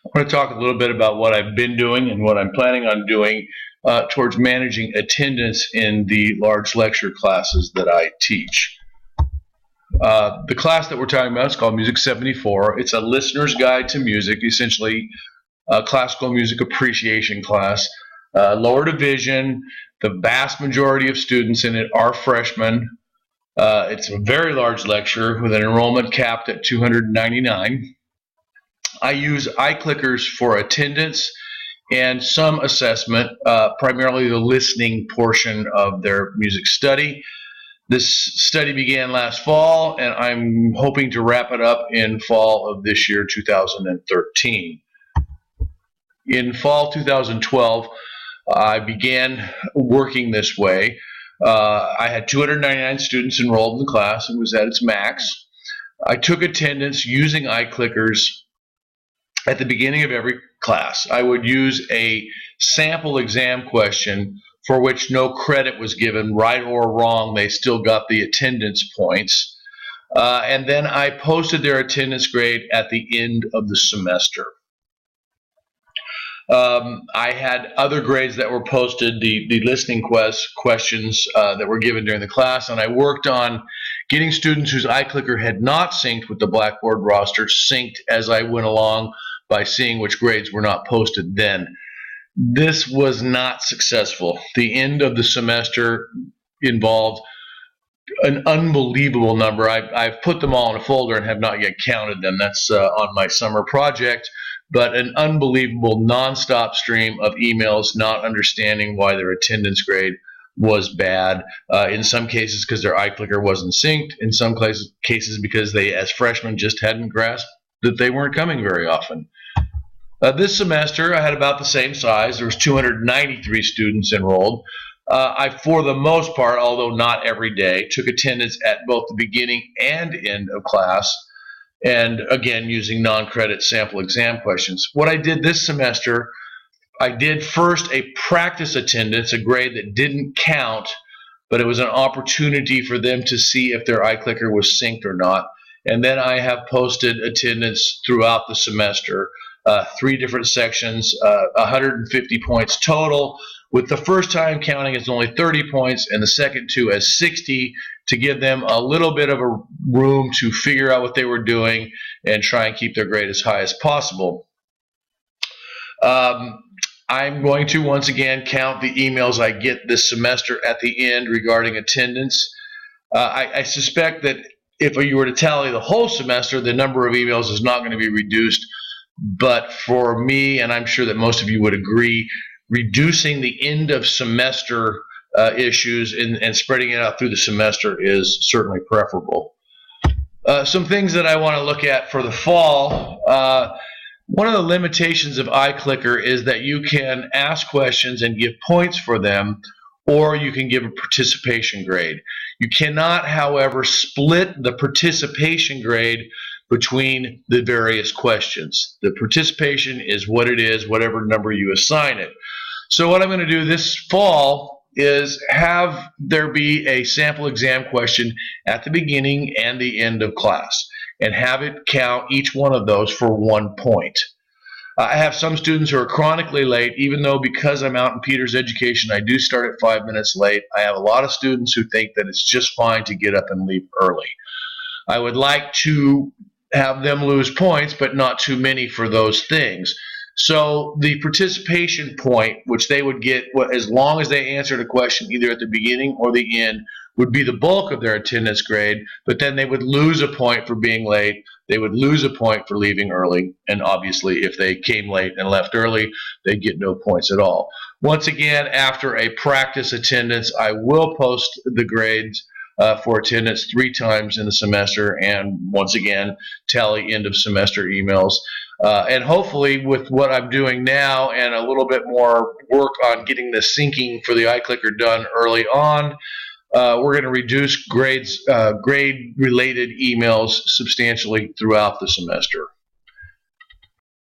I want to talk a little bit about what I've been doing and what I'm planning on doing towards managing attendance in the large lecture classes that I teach. The class that we're talking about is called Music 74. It's a listener's guide to music, essentially a classical music appreciation class. Lower division, the vast majority of students in it are freshmen. It's a very large lecture with an enrollment capped at 299. I use iClickers for attendance and some assessment, primarily the listening portion of their music study. This study began last fall, and I'm hoping to wrap it up in fall of this year, 2013. In fall 2012, I began working this way. I had 299 students enrolled in the class. It was at its max. I took attendance using iClickers at the beginning of every class. I would use a sample exam question for which no credit was given. Right or wrong, they still got the attendance points. And then I posted their attendance grade at the end of the semester. I had other grades that were posted, the listening questions that were given during the class, and I worked on getting students whose iClicker had not synced with the Blackboard roster synced as I went along by seeing which grades were not posted then. This was not successful. The end of the semester involved an unbelievable number. I've put them all in a folder and have not yet counted them. That's on my summer project. But an unbelievable nonstop stream of emails not understanding why their attendance grade was bad. In some cases because their iClicker wasn't synced. In some cases because they, as freshmen, just hadn't grasped that they weren't coming very often. This semester, I had about the same size. There was 293 students enrolled. I, for the most part, although not every day, took attendance at both the beginning and end of class, and again, using non-credit sample exam questions. What I did this semester, I did first a practice attendance, a grade that didn't count, but it was an opportunity for them to see if their iClicker was synced or not. And then I have posted attendance throughout the semester. 3 different sections, 150 points total, with the first time counting as only 30 points and the second 2 as 60 to give them a little bit of a room to figure out what they were doing and try and keep their grade as high as possible. I'm going to once again count the emails I get this semester at the end regarding attendance. I suspect that if you were to tally the whole semester, the number of emails is not going to be reduced. But for me, and I'm sure that most of you would agree, reducing the end of semester issues and spreading it out through the semester is certainly preferable. Some things that I want to look at for the fall. One of the limitations of iClicker is that you can ask questions and give points for them, or you can give a participation grade. You cannot, however, split the participation grade between the various questions. The participation is what it is, whatever number you assign it. So what I'm going to do this fall is have there be a sample exam question at the beginning and the end of class, and have it count each one of those for 1 point. I have some students who are chronically late, even though because I'm out in Peters Education, I do start at 5 minutes late. I have a lot of students who think that it's just fine to get up and leave early. I would like to have them lose points, but not too many for those things. So the participation point, which they would get as long as they answered a question either at the beginning or the end, would be the bulk of their attendance grade, but then they would lose a point for being late, they would lose a point for leaving early, and obviously if they came late and left early, they'd get no points at all. Once again, after a practice attendance, I will post the grades for attendance 3 times in the semester, and once again tally end of semester emails. And hopefully with what I'm doing now and a little bit more work on getting the syncing for the iClicker done early on, we're going to reduce grade related emails substantially throughout the semester.